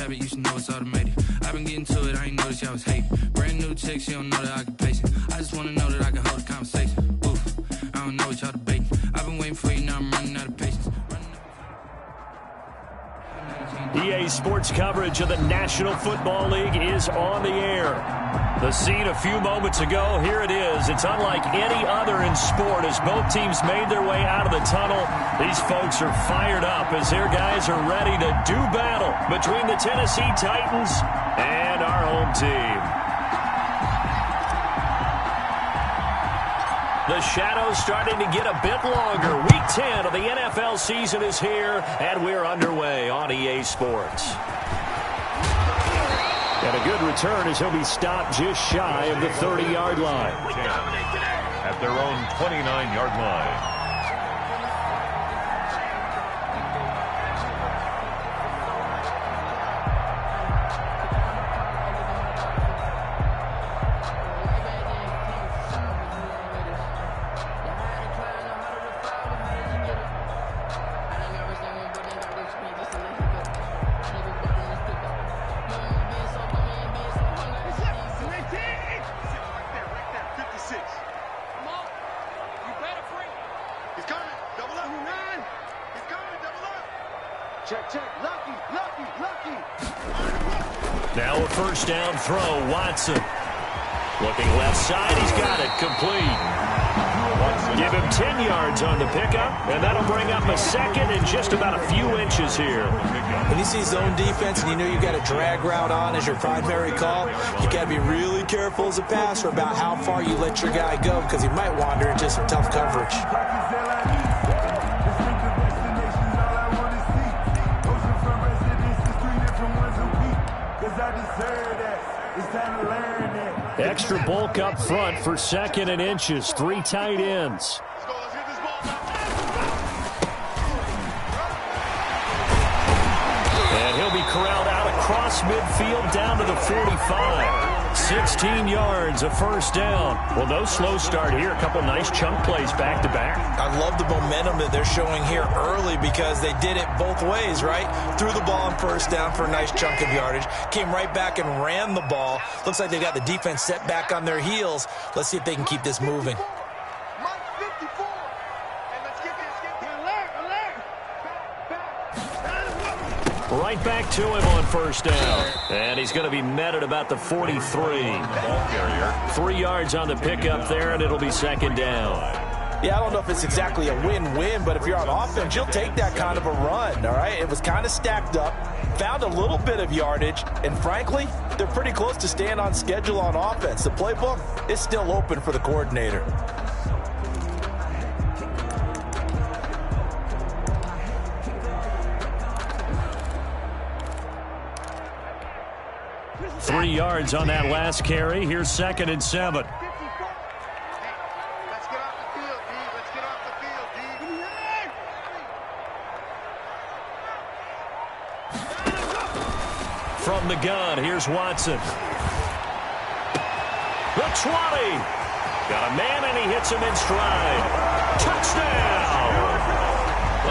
habit, you should know it's automated. I've been getting to it, I ain't noticed y'all was hating. Brand new chick, she don't know that I can pace it. I just wanna know that I can hold a conversation. Oof, I don't know what y'all debating. I've been waiting for you, now I'm running out of patience. EA Sports coverage of the National Football League is on the air. The scene a few moments ago, here it is. It's unlike any other in sport as both teams made their way out of the tunnel. These folks are fired up as their guys are ready to do battle between the Tennessee Titans and our home team. The shadow's starting to get a bit longer. Week 10 of the NFL season is here, and we're underway on EA Sports. And a good return as he'll be stopped just shy of the 30-yard line. At their own 29-yard line. Now a first down throw, Watson. Looking left side, he's got it, complete. Give him 10 yards on the pickup, and that'll bring up a second in just about a few inches here. When you see zone defense and you know you got a drag route on as your primary call, you got to be really careful as a passer about how far you let your guy go because he might wander into some tough coverage. Extra bulk up front for second and inches. 3 tight ends. And he'll be corralled out across midfield down to the 45. 16 yards, a first down. Well, no slow start here. A couple nice chunk plays back-to-back. I love the momentum that they're showing here early because they did it both ways, right? Threw the ball on first down for a nice chunk of yardage. Came right back and ran the ball. Looks like they've got the defense set back on their heels. Let's see if they can keep this moving. Right back to him on first down. And he's going to be met at about the 43. 3 yards on the pickup there, and it'll be second down. Yeah, I don't know if it's exactly a win-win, but if you're on offense, you'll take that kind of a run, all right? It was kind of stacked up, found a little bit of yardage, and frankly, they're pretty close to staying on schedule on offense. The playbook is still open for the coordinator. Three yards on that last carry. Here's second and 7. From the gun, here's Watson. The 20. Got a man, and he hits him in stride. Touchdown!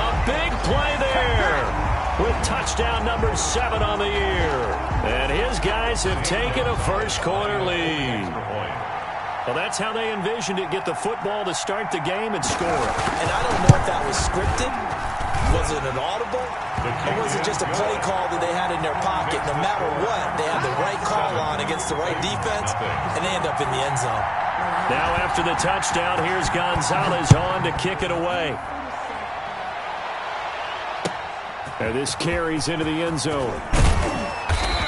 A big play there with touchdown number 7 on the year. And his guys have taken a first-quarter lead. Well, that's how they envisioned it. Get the football to start the game and score. And I don't know if that was scripted. Was it an audible? Or was it just a play call that they had in their pocket? No matter what, they had the right call on against the right defense, and they end up in the end zone. Now after the touchdown, here's Gonzalez on to kick it away. And this carries into the end zone.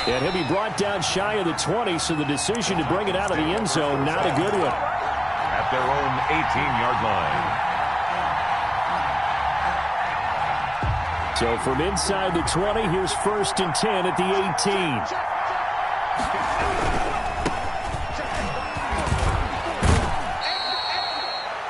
And he'll be brought down shy of the 20, so the decision to bring it out of the end zone, not a good one. At their own 18-yard line. So from inside the 20, here's first and 10 at the 18.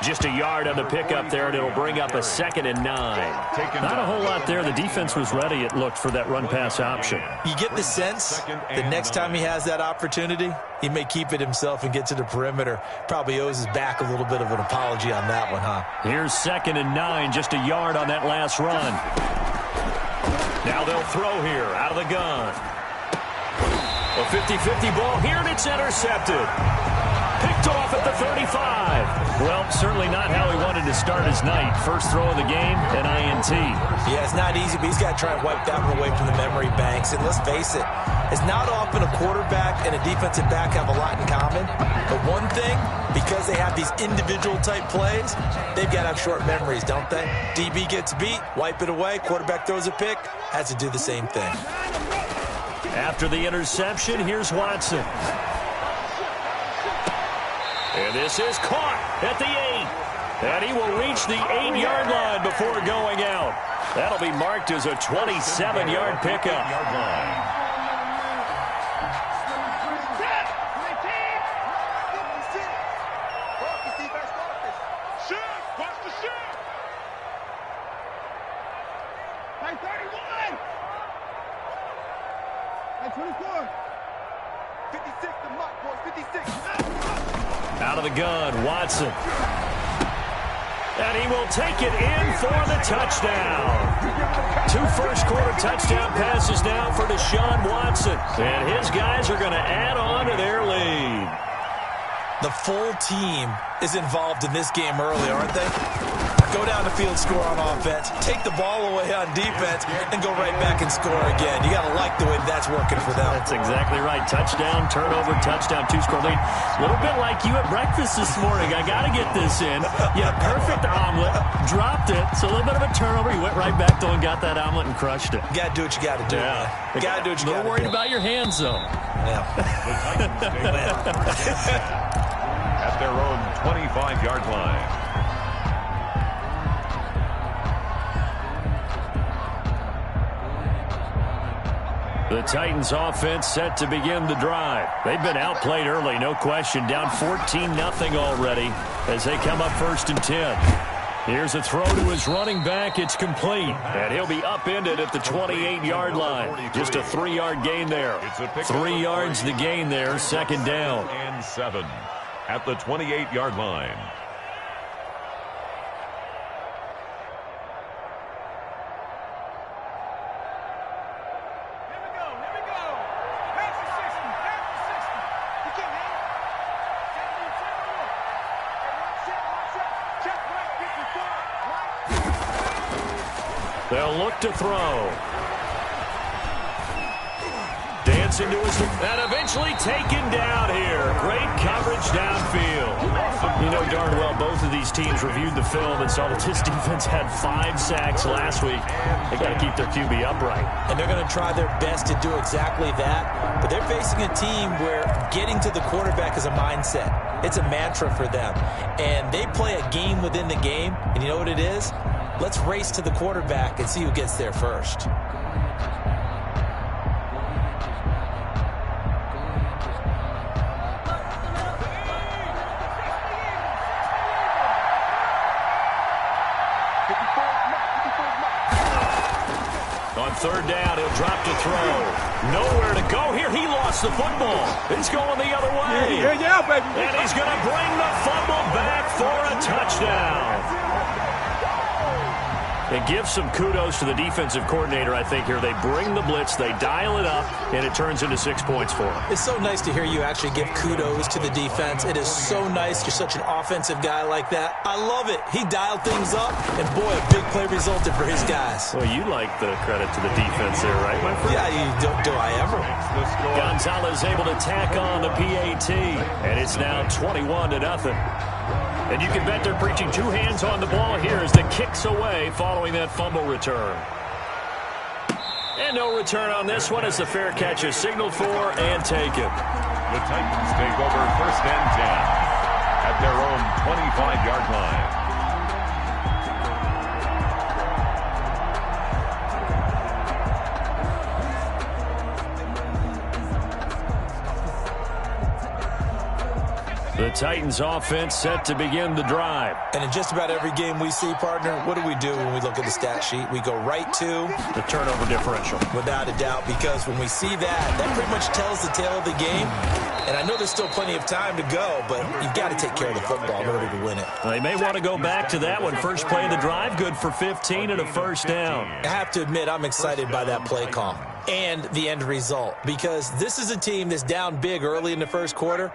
Just a yard on the pickup there, and it'll bring up a second and 9. Not a whole lot there. The defense was ready, it looked, for that run-pass option. You get the sense that next time he has that opportunity, he may keep it himself and get to the perimeter. Probably owes his back a little bit of an apology on that one, huh? Here's second and 9, just a yard on that last run. Now they'll throw here out of the gun. A 50-50 ball here, and it's intercepted. Picked off at the 35. Well, certainly not how he wanted to start his night. First throw of the game, an INT. Yeah, it's not easy, but he's got to try and wipe that one away from the memory banks. And let's face it, it's not often a quarterback and a defensive back have a lot in common. But one thing, because they have these individual type plays, they've got to have short memories, don't they? DB gets beat, wipe it away, quarterback throws a pick, has to do the same thing. After the interception, here's Watson. And this is caught at the 8. And he will reach the 8-yard line before going out. That'll be marked as a 27-yard pickup. Out of the gun, Watson. And he will take it in for the touchdown. 2 first-quarter touchdown passes now for Deshaun Watson. And his guys are going to add on to their lead. The full team is involved in this game early, aren't they? Go down the field, score on offense, take the ball away on defense, and go right back and score again. You got to like the way that's working for them. That's exactly right. Touchdown, turnover, touchdown, 2-score lead. A little bit like you at breakfast this morning. I got to get this in. Yeah, perfect omelet. Dropped it. So a little bit of a turnover. You went right back though and got that omelet and crushed it. You got to do what you got to do. Yeah. You got to do what you got to do. A little worried about your hands, though. Yeah. At their own 25-yard line. The Titans offense set to begin the drive. They've been outplayed early, no question. Down 14-0 already as they come up 1st and 10. Here's a throw to his running back. It's complete. And he'll be upended at the 28-yard line. Just a 3-yard gain there. 3 yards the gain there. 2nd down. And 7 at the 28-yard line. They'll look to throw. Dancing to his... And eventually taken down here. Great coverage downfield. You know darn well both of these teams reviewed the film and saw that this defense had 5 sacks last week. They got to keep their QB upright. And they're going to try their best to do exactly that. But they're facing a team where getting to the quarterback is a mindset. It's a mantra for them. And they play a game within the game. And you know what it is? Let's race to the quarterback and see who gets there first. On 3rd down, he'll drop to throw. Nowhere to go here. He lost the football. It's going the other way. Yeah, baby. And he's going to bring the fumble back for a touchdown. It gives some kudos to the defensive coordinator, I think, here. They bring the blitz, they dial it up, and it turns into 6 points for them. It's so nice to hear you actually give kudos to the defense. It is so nice. You're such an offensive guy like that. I love it. He dialed things up, and boy, a big play resulted for his guys. Well, you like the credit to the defense there, right, my friend? Yeah, do I ever? Gonzalez able to tack on the PAT, and it's now 21-0. And you can bet they're preaching 2 hands on the ball here as the kick's away following that fumble return. And no return on this one as the fair catch is signaled for and taken. The Titans take over 1st and 10 at their own 25-yard line. The Titans offense set to begin the drive. And in just about every game we see, partner, what do we do when we look at the stat sheet? We go right to the turnover differential. Without a doubt, because when we see that pretty much tells the tale of the game. And I know there's still plenty of time to go, but you've got to take care of the football in order to win it. They may want to go back to that one. First play of the drive, good for 15 and a 1st down. I have to admit, I'm excited by that play call. and the end result, because this is a team that's down big early in the first quarter,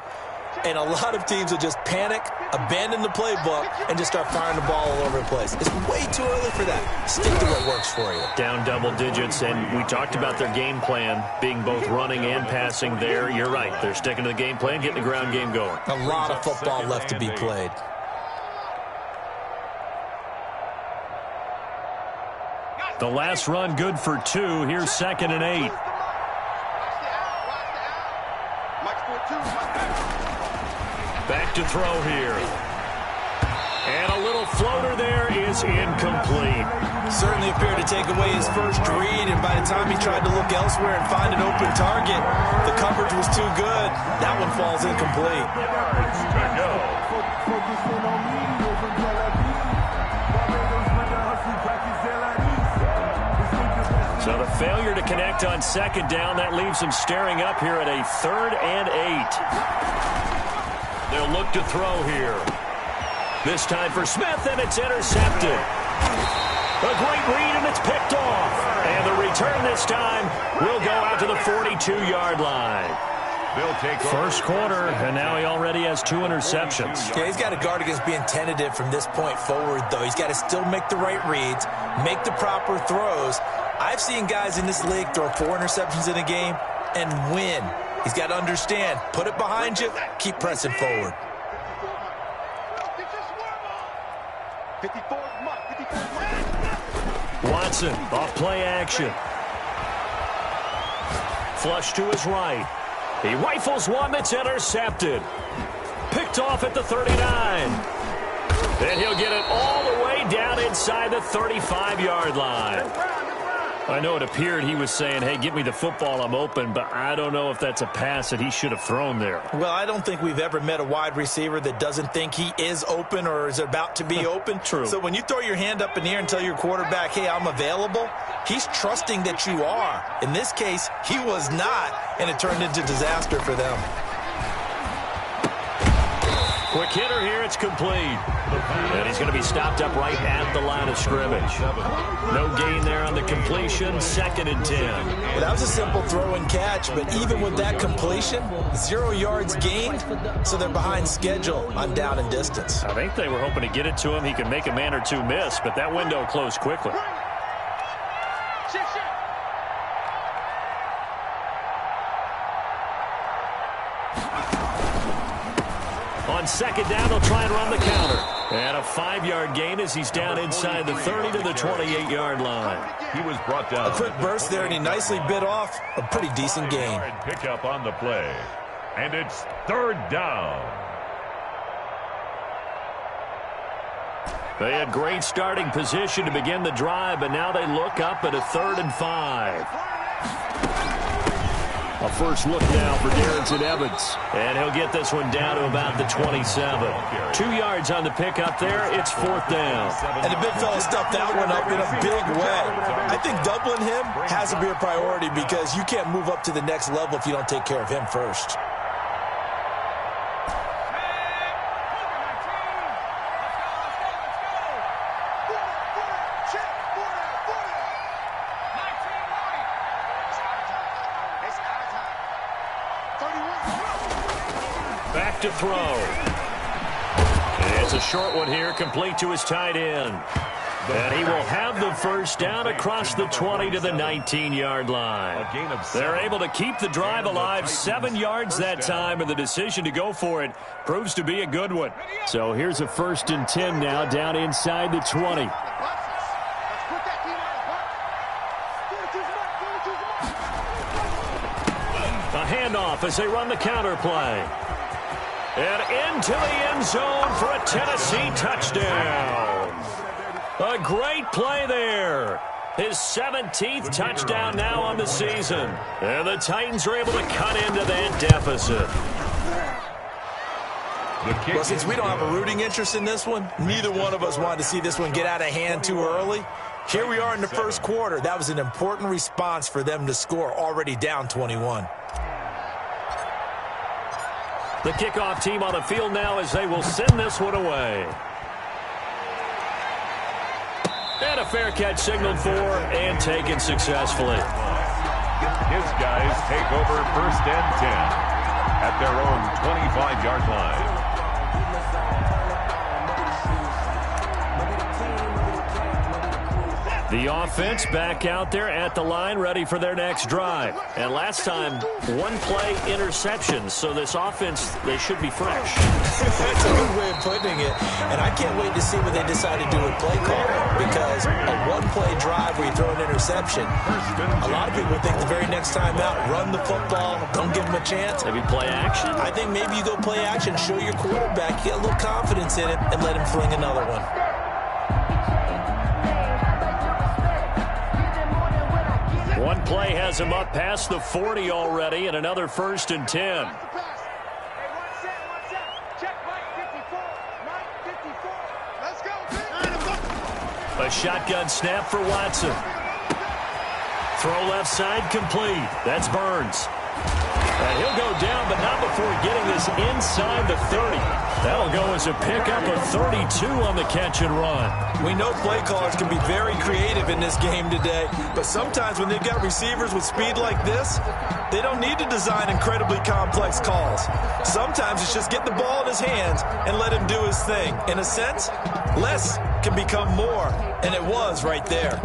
and a lot of teams will just panic, abandon the playbook, and just start firing the ball all over the place. It's way too early for that. Stick to what works for you. Down double digits, and we talked about their game plan being both running and passing there. You're right. They're sticking to the game plan, getting the ground game going. A lot of football left to be played. The last run good for 2. Here's 2nd and 8. Back to throw here. And a little floater there is incomplete. Certainly appeared to take away his first read, and by the time he tried to look elsewhere and find an open target, the coverage was too good. That one falls incomplete. So the failure to connect on 2nd down, that leaves him staring up here at a 3rd and 8. They'll look to throw here. This time for Smith, and it's intercepted. A great read, and it's picked off. And the return this time will go out to the 42-yard line. They'll take first quarter, and now he already has 2 interceptions. Yeah, he's got to guard against being tentative from this point forward, though. He's got to still make the right reads, make the proper throws. I've seen guys in this league throw 4 interceptions in a game and win. He's got to understand, put it behind you, keep pressing forward. Watson, off play action. Flush to his right. He rifles one that's intercepted. Picked off at the 39. And he'll get it all the way down inside the 35-yard line. I know it appeared he was saying, hey, give me the football, I'm open, but I don't know if that's a pass that he should have thrown there. Well, I don't think we've ever met a wide receiver that doesn't think he is open or is about to be open. True. So when you throw your hand up in the air and tell your quarterback, hey, I'm available, he's trusting that you are. In this case, he was not, and it turned into disaster for them. Quick hitter here, it's complete. And he's going to be stopped up right at the line of scrimmage. No gain there on the completion, 2nd and 10. Well, that was a simple throw and catch, but even with that completion, 0 yards gained, so they're behind schedule on down and distance. I think they were hoping to get it to him. He could make a man or two miss, but that window closed quickly. On 2nd down, they'll try and run the counter. And a 5-yard gain as he's down inside the 30 to the 28-yard line. He was brought down. A quick burst there, and he nicely bit off a pretty decent gain. Pick up on the play. And it's 3rd down. They had great starting position to begin the drive, but now they look up at a 3rd and 5. A first look now for Darrington Evans. And he'll get this one down to about the 27. 2 yards on the pickup there. It's 4th down. And the big fella stuffed that one up in a big way. I think doubling him has to be a priority because you can't move up to the next level if you don't take care of him first. Back to throw. It's a short one here, complete to his tight end. And he will have the first down across the 20 to the 19-yard line. They're able to keep the drive alive, 7 yards that time, and the decision to go for it proves to be a good one. So here's a 1st and 10 now, down inside the 20. A handoff as they run the counter play. And into the end zone for a Tennessee touchdown. A great play there. His 17th touchdown now on the season. And the Titans are able to cut into that deficit. Well, since we don't have a rooting interest in this one, neither one of us wanted to see this one get out of hand too early. Here we are in the first quarter. That was an important response for them to score, already down 21. The kickoff team on the field now as they will send this one away. And a fair catch signaled for and taken successfully. His guys take over 1st and 10 at their own 25-yard line. The offense back out there at the line, ready for their next drive. And last time, one-play interceptions. So this offense, they should be fresh. That's a good way of putting it. And I can't wait to see what they decide to do with play calling. Because a one-play drive where you throw an interception, a lot of people think the very next time out, run the football, don't give them a chance. Maybe play action? I think maybe you go play action, show your quarterback, get a little confidence in it, and let him fling another one. One play has him up past the 40 already, and another 1st and 10. A shotgun snap for Watson. Throw left side complete. That's Burns. And he'll go down, but not before getting this inside the 30. That'll go as a pickup of 32 on the catch and run. We know play callers can be very creative in this game today, but sometimes when they've got receivers with speed like this, they don't need to design incredibly complex calls. Sometimes it's just get the ball in his hands and let him do his thing. In a sense, less can become more, and it was right there.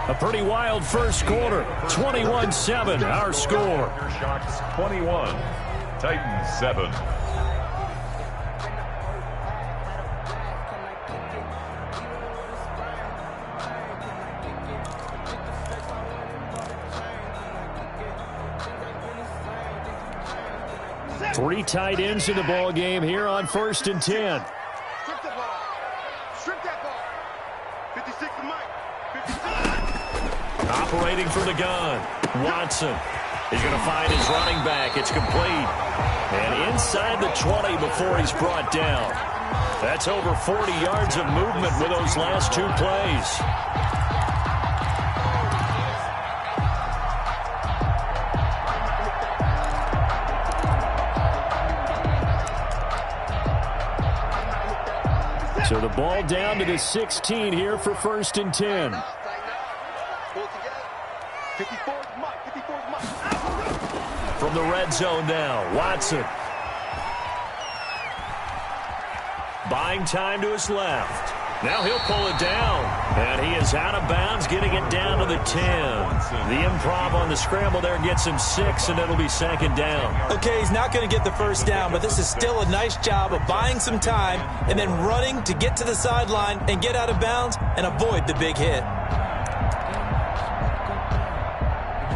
A pretty wild first quarter. 21-7, our score. Sharks 21, Titans 7. Three tight ends in the ball game here on 1st and 10. Strip the ball. Strip that ball. 56 to Mike. 56. Operating from the gun, Watson. He's going to find his running back. It's complete. And inside the 20 before he's brought down. That's over 40 yards of movement with those last two plays. So the ball down to the 16 here for 1st and 10. From the red zone now, Watson. Buying time to his left. Now he'll pull it down. And he is out of bounds, getting it down to the 10. The improv on the scramble there gets him 6, and it'll be 2nd down. Okay, he's not going to get the first down, but this is still a nice job of buying some time and then running to get to the sideline and get out of bounds and avoid the big hit.